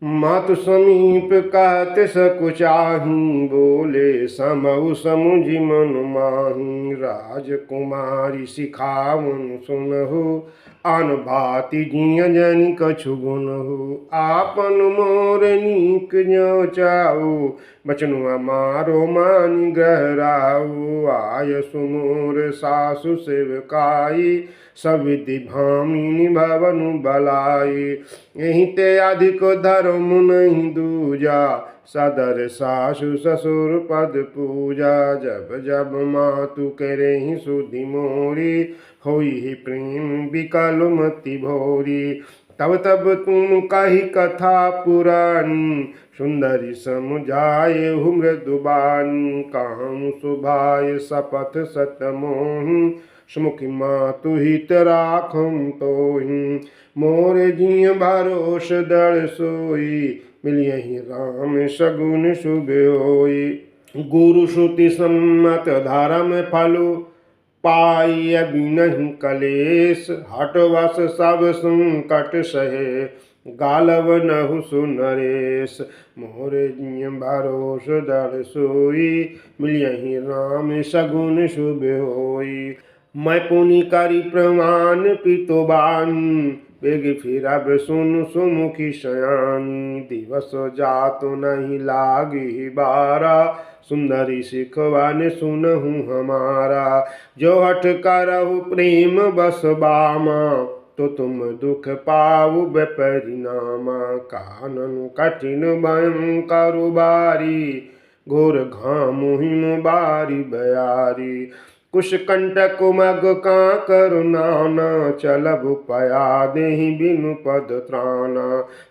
मातु समीप कहत सकुचाही, बोले समऊ समुझि मन माही। राजकुमारी सिखावन सुनहु, आन भांति जिय जनि कछु गुनहु। आपन मोर नीक ज्यों चाऊ, बचनु हमारो मानि गहराऊ। आय सुमोर सासु सेवकाई, सब विधि भामिनी भवनु बलाई। यहीं ते अधिक धर्म नहीं दूजा, सदर सासु ससुर पद पूजा। जब जब मातु करहि सुधि मोरी, होई ही प्रेम विकल मति भोरी। तब तब तुम कही कथा पुरानी, सुंदरी समुझाए मृदुबानी। कहूँ सुभाय शपथ सत मोहि, सुमुखी मातु हित राखम तोहि। मोर जिय भरोस दृढ़ सोई, मिलियहि राम सगुन शुभ होई। गुरु श्रुति सम्मत धर्म फलु, पाई बिनहि कलेश। हट वस सब संकट सहे, गालव नहु सुनरेश। मोर जिय भरोस दृढ़ सोई, मिलियहि राम सगुन शुभ होई। मैं पुनि करी प्रमाण पितुबानी, बेग फिरब सुन सुमुखी शयानी। दिवस जातु नहीं लागी बारा, सुंदरी सिखवन सुनहु हमारा। जो हठ करहु प्रेम बस बामा, तो तुम दुख पाऊ बेपरिणामा। कानन कठिन भयंकर बारी, घोर घामु हिम बारी बयारी। कुश कंटक मग का करुणाना, चलब पया देहि बिनु पद त्राना।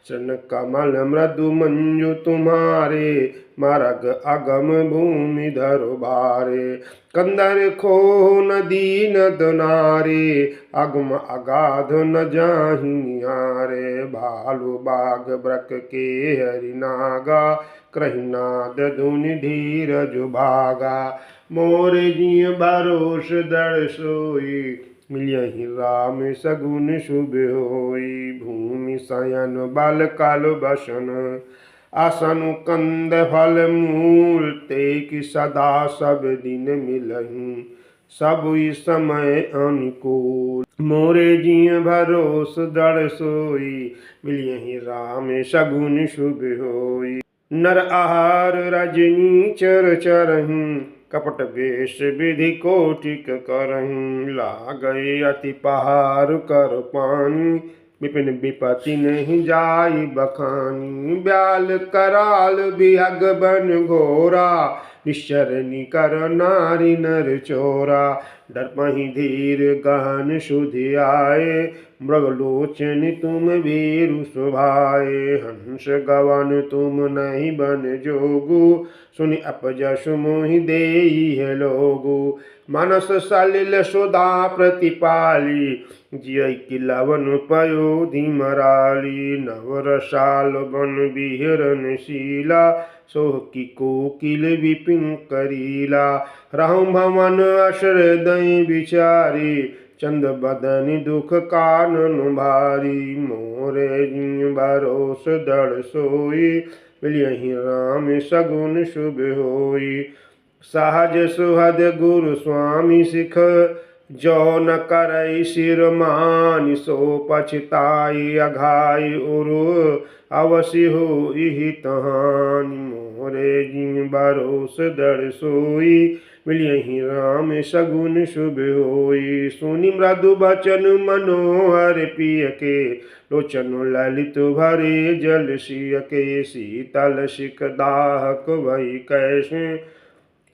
चरण कमल मृदु मंजु तुम्हारे, मरग अगम भूमि धरु भारे। कंदर खो नदी नद नारे, अगम अगाध न जाहि निहारे। भालु बाघ ब्रक के हरि नागा, कृहिनाद धुनि धीरज भागा। मोर जिय भरोस दृढ़ सोई, मिलियहि राम सगुन शुभ होई। भूमि शयन बल कल बसन, आसन कंद फल मूल। तेकि सदा सब दिन मिलहि, सब समय अनुकूल। मोरे जिय भरोस दृढ़ सोई, मिलियहि राम सगुन शुभ होई। नर आहार रजनी चर चरहि, कपट वेश विधि कोटिक करहि। लागई अति पहार कर पानी, विपिन विपति नहीं जाई बखानी। ब्याल कराल बिहग बन घोरा, निश्चर निकर नारी नर चोरा। डरपहि धीर गहन सुधि आए, मृगलोचन तुम वीरु सुभाए। हंस गवन तुम नहीं बन जोगु, सुनि अपजस मोहि देई है लोगु। मनस सलिल सुधा प्रतिपाली, जिय की लवन पयोधि मराली। नवरसाल बन बिहरन शीला, सोह की कोकिल विपिन करीला। रहु भवन अशर दई विचारी, चंद बदन दुख कानन भारी। मोरे जिय भरोस दृढ़ सोई, मिलियहि राम सगुन शुभ होई। सहज सुहद गुरु स्वामी सिख, जो न करई सिर मानि। सो पछताई अघाई उरु, अवश्य होई तहानि। मोरे जिय भरोस दृढ़ सोई, मिलियहि राम सगुन शुभ होई। सुनि मृदु बचन मनोहर पिय के, लोचन ललित भरे जल सिय के। शीतल सिक दाहक वही कैसे,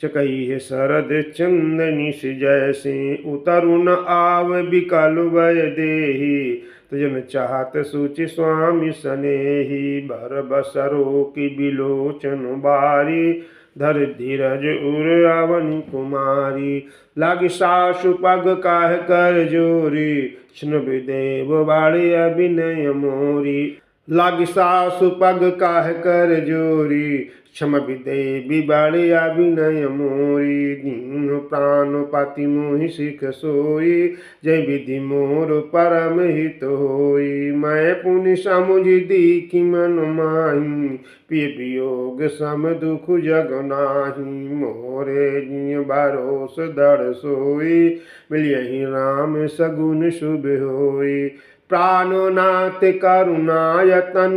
चकई है शरद चंदनी जैसे। उतरु न आव बिकल भय देहि, तुजन चाहत सुचि स्वामी स्नेही। भर बसरो की बिलोचन बारी, धर धीरज उर अवनि कुमारी। लागी सासु पग काह कर जोरी, स्नुभ देव बाड़ी अभिनय मोरी। लाग सासु पग काह कर जोरी, क्षम विदे बिबाड़िया विनय मोरी। दीन प्राण पति मोहि सिख सोई, जय विधि मोर परम हित होई। मैं पुनि समुझि दीखि मन माही, पिय वियोग सम दुख जग नाही। मोरे जिय भरोस दृढ़ सोई, मिलियहि राम सगुन शुभ होई। प्राणनाथ करुणायतन,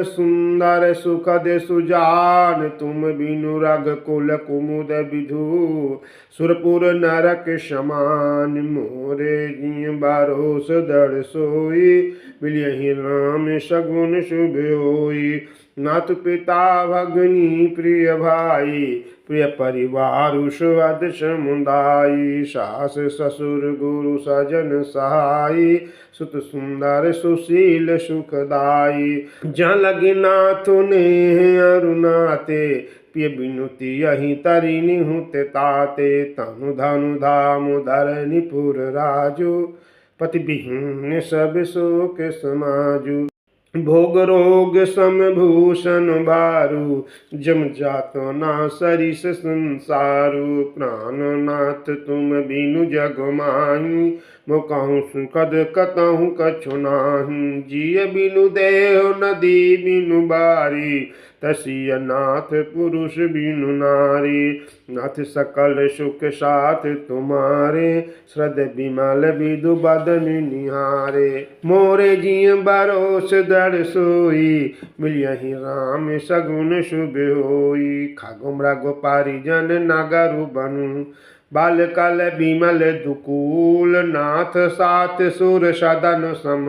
सुंदर सुखद सुजान। तुम बिनु रघुकुल कुमुद विधु, सुरपुर नरक समान। मोरे जिय भरोस दृढ़ सोई, मिलियहि राम सगुन शुभ होई। नाथ पिता भगनी प्रिय भाई, प्रिय परिवार सुहृद समुदायी। सास ससुर गुरु सजन सहाई, सुत सुंदर सुशील सुखदाई। जहाँ लगे नाथ ने अरुणाते, पिय बिनुति यही तरिनी हुते ताते। तनु धनु धाम धरनी पुर राजू, पति विहीन सब शोक समाजू। भोग रोग सम भूषण भारू, जम जातो ना सरिस संसारू। प्राणनाथ तुम बिनु जग माही, मो कहूँ सुखद कतहु कछु नाही। जिय बिनु देह नदी बिनु बारी, तसिय नाथ पुरुष बिनु नारी। नाथ सकल सुख साथ तुम्हारे, श्रद्ध विमल विदु बदन निहारे। मोरे जिय भरोस दृढ़ सोई, मिलियहि राम सगुन शुभ होई। खग मृग परिजन नगर बनु, बाल कल विमल दुकूल। नाथ सात सुर सदन सम,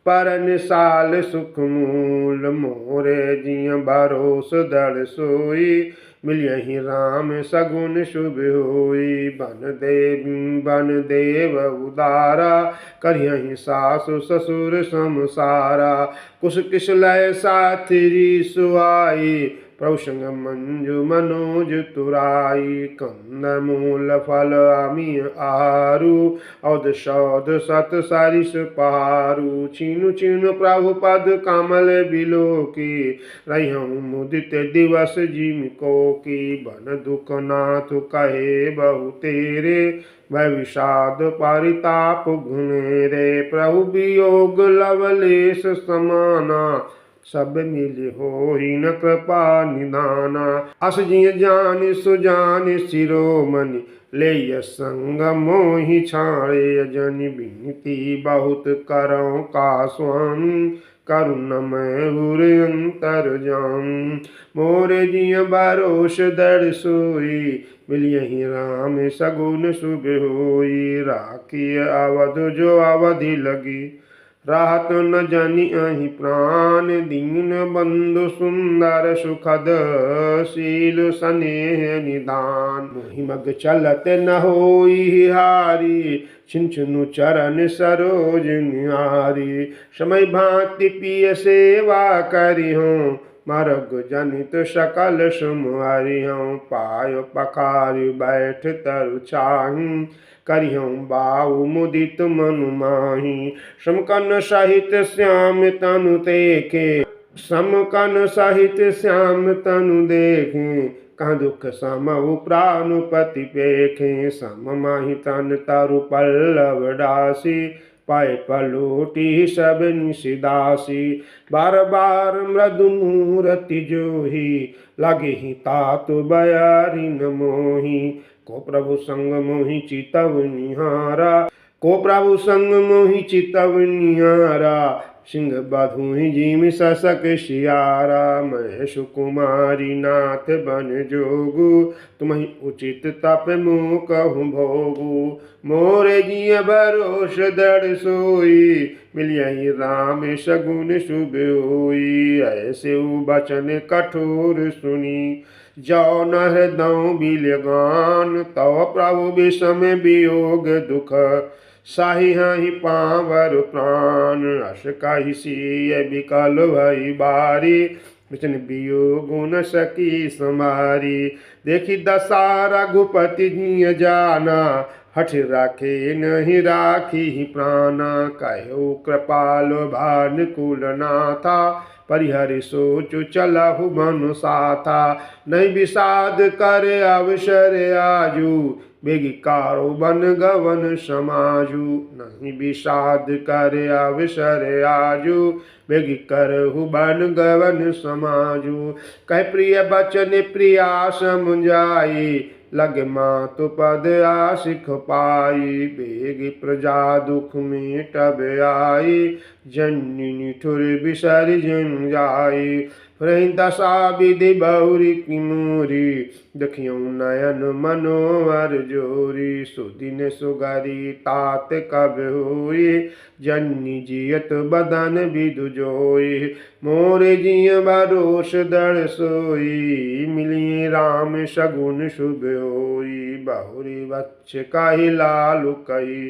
परन साल सुख मूल। मोरे जिय भरोस दृढ़ सोई, मिलियहि राम सगुन शुभ होई। बन देव उदारा, करियहि सासु ससुर समसारा। कुश किश लय साथी सुहाई, प्रभु संग मंजु मनोज तुराई। कंद मूल फल आमी आहारू, औध सौध सत सरिस पहारू। छीनु छीनु प्रभु पद कमल बिलोकी, रहिहु मुदित दिवस जिमि कोकी। बन दुख नाथ कहे बहु तेरे, भय विषाद परिताप घुनेरे। प्रभु वियोग लवलेश समाना, सब मिल होई न कृपा निदाना। अस जिय जान सुजान शिरोमणि, ले संग मोहि छाड़े जनि। बिनती बहुत करौ का स्वामी, करुणमय उर अंतर जामी। मोरे जिय भरोस दृढ़ सोई, मिलियहि राम सगुन शुभ होई। राखिय अवध जो अवधि लगी, राहत न जनि अहि प्राण। दीन बंधु सुंदर सुखद, शील स्नेह निदान। मोहि मग चलत न होई हारी, छिंछनु चरण सरोज निहारी। समय भांति पिय सेवा करिहूँ, मरग जनित सकल सुमहरिहूँ। पायो पखारि बैठ तरु छाही, करिहूँ बाऊ मुदित मनु माही। समकन सहित श्याम तनु देखे, समकन सहित श्याम तनु देखे। कहाँ दुख समहु प्राणपति पेखे, सम माहि तन तरु पल्लव डासी। पाए पलोटी सब निशिदासी, बार बार मृदु मूरति जोही। लगे ही तातु बयारी न मोही, को प्रभु संग मोहि चितव निहारा। को प्रभु संग मोहि चितव निहारा, सिंह बधुहि जिमि ससक सियारा। मैं सुकुमारी नाथ बन जोगु, तुम्हि उचित तप मुँह कहूँ भोगु। मोरे जिय भरोस दृढ़ सोई, मिलियहि राम सगुन शुभ होई। ऐसे बचन कठोर सुनी, जो न हृदय बिलगान। तव प्रभु विषम वियोग दुख, साहि हहि पावर प्राण। अस कहि सिय विकल भई बारी, वचन वियोग न सकी समारी। देखी दशा रघुपति जिय जाना, हठ राखे नहीं राखी प्राण, कहो कृपाल भानुकूल नाथा, परिहरि सोचु चलहु मनु साथा, नहीं विषाद कर अवसर आजू, बेगिकारो बन गवन समाजू, नहीं विषाद कर अवसर आजू, बेगी करहु बन गवन समाजू, कह प्रिय बचन प्रिया समुझाई, लगे मातु पद आशिख पाई, बेगी प्रजा दुख में टब आई, जननी ठुर बिसर जन जाई, रही दशा विधि बहुरी की मूरी, देखियो नयन मनोवर जोरी, सुदिन सुगरी तात कब हुई, जननी जियत बदन विदु जोई, मोरे जिय भरोस दड़ सोई, मिली राम सगुन शुभ होई, बहुरी वच्छ कही लालु कही,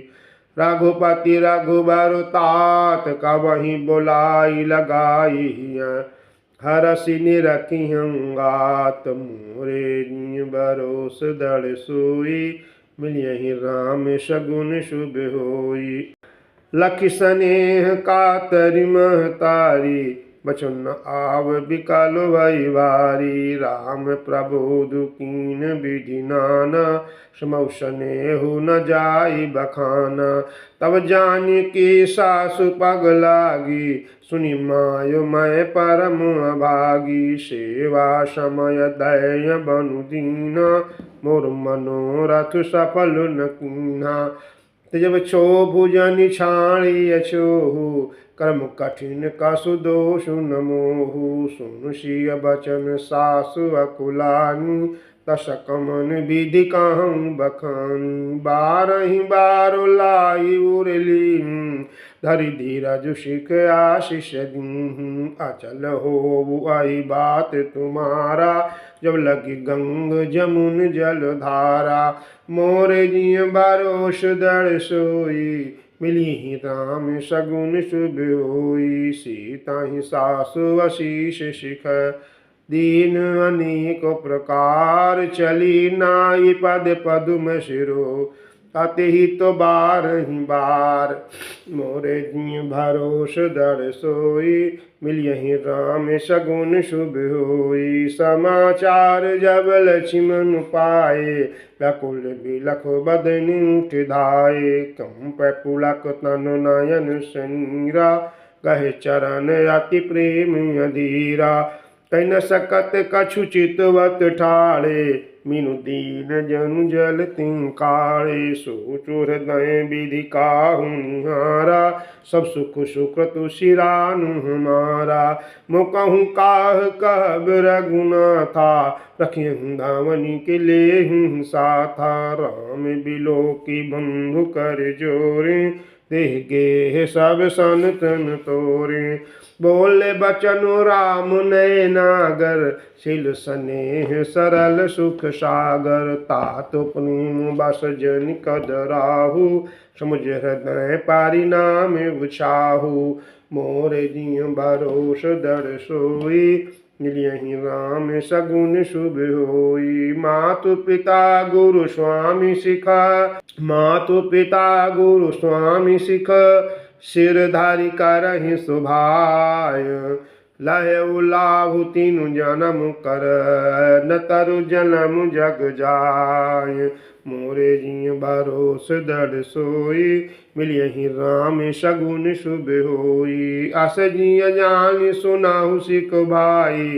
रघुपति रघुबर तात कबहि बोलाई लगाई, हरसि निरखि हंगात, मोरे जिय भरोस दड़ सोई, मिलियहि राम सगुन शुभ होई, लखि स्नेह कातरि महतारी, बचन आव बिकल भई भारी, राम प्रबोधु कीन विधि नाना, समौ स्नेहु न जाई बखाना, तब जानकी सासु पग लागी, सुनि मायो मैं परम अभागी, सेवा समय दय बनु दीना, मोर मनोरथ सफल न कीन्हा, जब छो भुजन छाणी छोहु, कर्म कठिन कसु दोषु न मोहु, सुनु सिय बचन सासु अकुलानी, तस कमन विधि कहूँ बखानी, बारहि बार लाई उरली, धरि धीरज सिख आशीष दीहूँ, अचल होवु आई बात तुम्हारा, जब लगी गंग जमुन जल धारा, मोरे जिय भरोस दड़ सोई, मिली ही राम सगुन शुभ होई, सीता ही सासु आशीष शिख, दीन अनेक प्रकार चली, नाई पद पदुम शिरो, ताते ही तो बार ही बार, मोरे जिय भरोस दड़ सोई, मिलियहि राम सगुन शुभ होई, समाचार जब लक्ष्मण पाए, व्याकुल बिलख बदनि उठ धाये, कंप पुलक तन नयन समीरा, कहे चरण अति प्रेम अधीरा, कह न सकत कछु चितवत ठाड़े, मीनु दीन जनु जल तिन काढ़े, सोचु हृदय विधि काहू निहारा, सब सुख सुख तु सिरानु हमारा, मुकहु काह कहब रघुनाथा, रखियहु धावनी के लेहु साथा, राम बिलो की बंधु कर जोरे, देह गेह सब सनतन तोरे, बोले बचन राम नय नागर, शिल स्नेह सरल सुख सागर, तात प्रेम बस जन कदराहु, समुझ हृदय पारि नाम उछाहु, मोरे जिय भरोस दड़ सोई, मिलियहि राम सगुन शुभ होई, मातु पिता गुरु स्वामी सिखा, मातु पिता गुरु स्वामी सिख, सिर धारि करहि सुभाय, लहु लाभु तीनु जन्म कर, न तरु जन्म जग जाय, मोरे जिय भरोस दड़ सोई, मिलियहि राम सगुन शुभ होई, अस जिय जानि सुनाहु सिख भाई,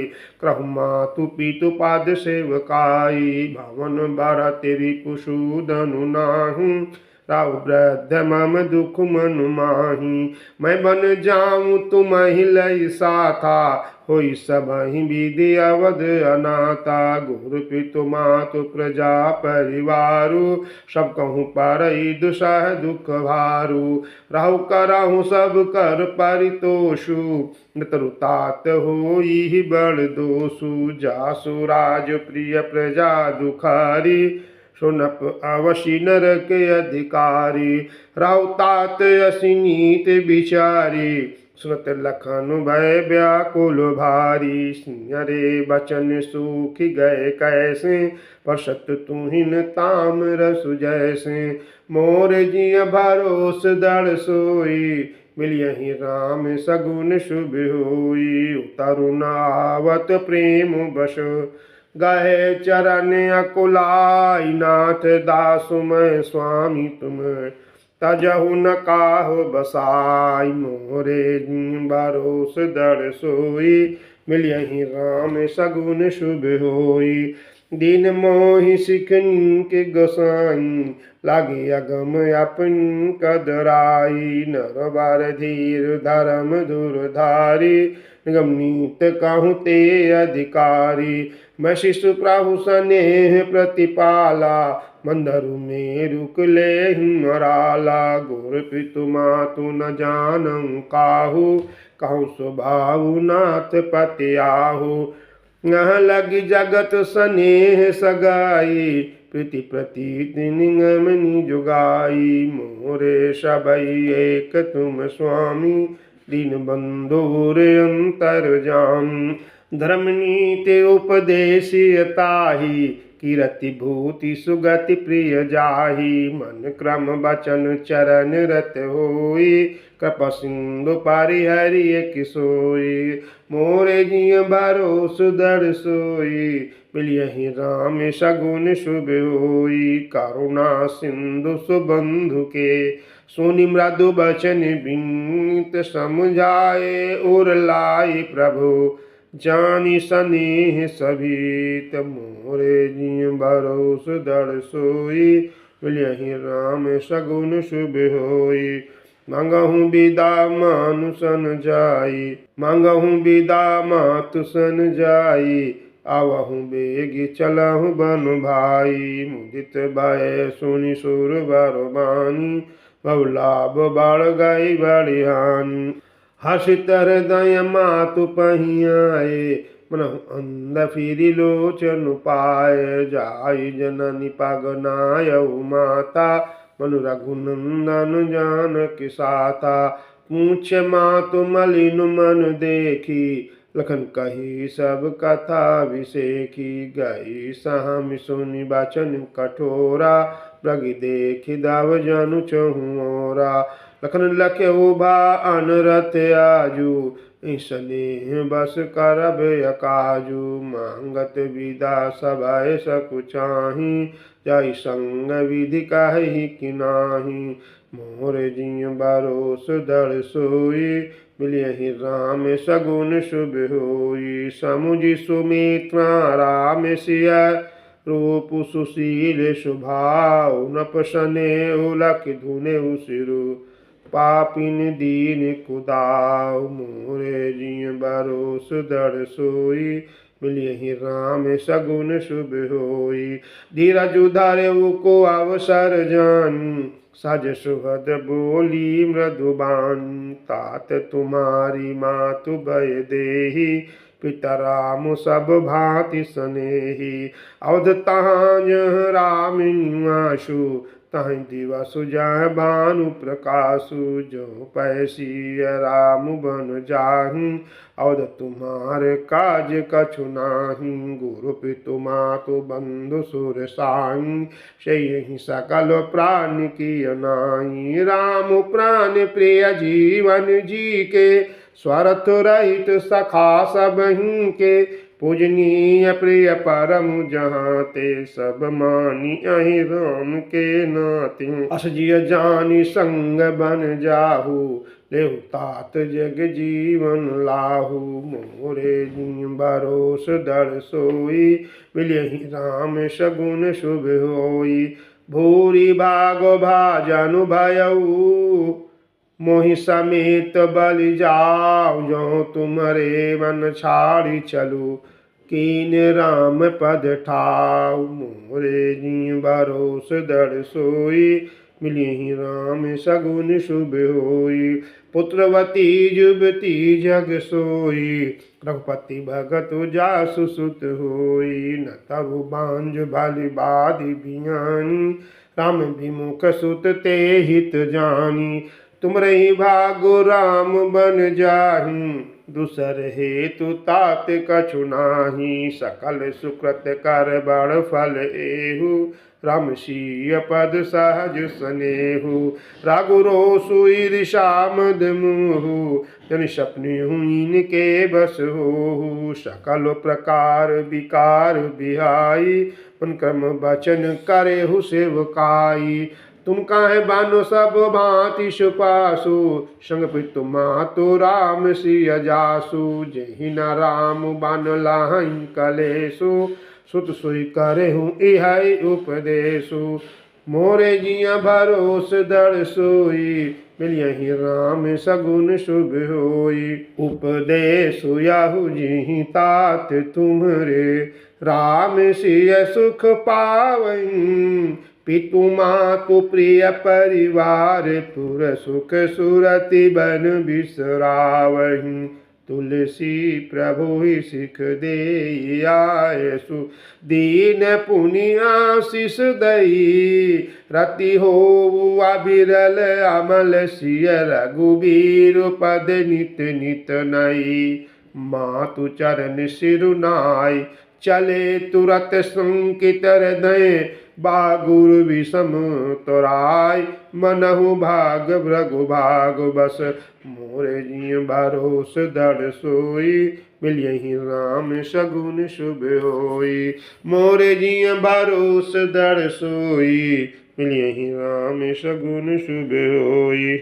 कहु मातु पितु पाद सेवकाई, भवन भरत रिपु सूदनु नाहु, राहु वृद्ध मम दुख मनु माही, मैं बन जाऊं तुम्हि लई साथा, होई सबहि विधि अवध अनाथा, गुरु पितु मातु प्रजा परिवारु, सब कहूँ परई दुसह दुख भारू, राहु करहु सब कर परितोषु, नतरु तात होई बड़ दोषु, जासु राज प्रिय प्रजा दुखारी, सुनप अवश्य नरक अधिकारी, राहु तात असिनीत बिचारी, सुनत लखन भय व्याकुल भारी, सिंह रे बचन सूखि गए कैसे, परसत तुहिन ताम रसु जैसे। मोर जिय भरोस दृढ़ सोई, मिलियहि राम सगुन शुभ होई। तरुण आवत प्रेम बस, गए चरण अकुलाई, नाथ दासु मैं स्वामी तुम, तजहु न काहु बसाई। मोरे जिन भरोस दृढ़ सोई, मिलियहि राम सगुन शुभ होई। दीन मोहि सिखनी के गोसाई, लागे अगम अपन कदराई। नर बार धीर धर्म धुरधारी, निगम नीत कहूँ ते अधिकारी। मैं शिशु प्रभु स्नेह प्रतिपाला, मंदरु में रुक ले मराला। गोर पितु मातु न जानऊँ काहू, कहूँ स्वभाव नाथ पति आहू। यह लगी जगत स्नेह सगाई, प्रीति प्रतीति निगमनि जुगाई। मोरे सबई एक तुम स्वामी, दीन बंधुर अंतरजामी। धर्म नीति उपदेशियताहि, कीरति भूति सुगति प्रिय जाहि। मन क्रम बचन चरण रत होई, कृपा सिंधु परिहरिय किसोई। मोरे जिय भरोस दृढ़ सोई, मिलियहि राम सगुन शुभ होई। करुणा सिंधु सुबंधु के, सुनि मृदु बचन बिनीत समझाए। उर लाई प्रभु जानि स्नेह सभीत, मोरे जिय भरोस दृढ़ सोई, मिलियहि राम सगुन शुभ होई। मांगहु बिदा मानु सन जाई, मांगहु बिदा मातु सन जाई। आवहु बेगी चलहु बन भाई, मुदित भय सुनि सुर बर बानी। बहुलाभ बढ़ गई बड़ी हानि, हर्षित हृदय मातु पहियाए। मनहु अंध फिरि लोचन पाए, जाई जननी पग नायउ माता। मनु रघुनंदन जानकी साथा, पूछ मातु मलिन मन देखी। लखन कही सब कथा विसेखी, गई सहमि सुनि बचन कठोरा। प्रगि देखि दव जनु चहुओरा, लखन लख्यउ भा अनरथ आजू। स्नेह बस करब अकाजू, मांगत विदा सभय सकुचाही। जाई संग विधि कहि कि नाही, मोर जिय भरोस दृढ़ सोई। मिलियहि राम सगुन शुभ होई। समुझि सुमित्रा राम सिय, रूप सुशील स्वभाव। नप सनेहु लखि धुनेहु सिरु, पापिन दीन कुदाव। मोरे जिय भरोस दृढ़ सोई, मिलियहि राम सगुन शुभ होई। धीरजु धरऊ को अवसर जानी, सज सुहद बोली मृदुबानी। तात तुम्हारी मातु भय देहि, पिता राम सब भांति स्नेही। अवध तहाँ जह राम निवासु, तहीं दिवसु जह भानु प्रकाशु। जो पैसी राम बन जाहि, अवध तुम्हार काज कछु नाही। गुरु पितु मातु बंधु सुर साई, सेहि सकल प्राण की नाई। राम प्राण प्रिय जीवन जी के, स्वार्थ रहित सखा सबहि के। पूजनीय प्रिय परम जहाँ ते, सब मानी अहि राम के नाते। अस जिय जानी संग बन जाहू, लेहु तात जग जीवन लाहू। मोरे जिय भरोस दृढ़ सोई, मिलियहि राम सगुन शुभ होई। भूरि भाग भाजनु भयऊ, मोहि समेत बलि जाऊ। जो तुमरे मन छाड़ी चलू, कीन राम पद ठाऊ। मोरे जिय भरोस दृढ़ सोई, मिलियहि राम सगुन शुभ होई। पुत्रवती जुबती जग सोई, रघुपति भगत जासु सुत होई। न तबु बांझ भली बाधि बियानी, राम विमुख सुत ते हित जानी। तुम रही भागो राम बन जाहि, दूसर हेतु तात कछु नाही। सकल सुकृत कर बड़ फल एहु, राम सीय पद सहज स्नेहु। रागु रोसु ईर्षा मद मोहु, जन सपने हुइन के बस होहु। सकल प्रकार विकार बिहाई, मन क्रम बचन करेहु सेवकाई। तुम काहे बानो सब भांति सुपासु, संग प्रीतु मातु राम सिय जासु। जेहि न राम बान लाहि कलेसु, सुत सोई करेहु इहै उपदेसु। मोरे जिया भरोस दृढ़ सोई, मिलियहि राम सगुन शुभ होई। उपदेसु याहु जिहि तात तुम्हरे, राम सिय सुख पावहीं। पितु मातु प्रिय परिवार, पुर सुख सुरति बन बिसरावहीं। तुलसी प्रभु ही सिख देई आयसु, दीन पुनि आशीष दई। रति होऊ अबिरल अमल सिय, रघुबीर पद नित नित नई। मातु चरण सिरुनाई, चले तुरत संकित हृदय। बागुर विषम तोराय, मनहु भाग भृगु भाग बस। मोरे जिय भरोस दृढ़ सोई, मिलियहि राम सगुन शुभ होई। मोरे जिय भरोस दृढ़ सोई, मिलियहि राम सगुन शुभ होई।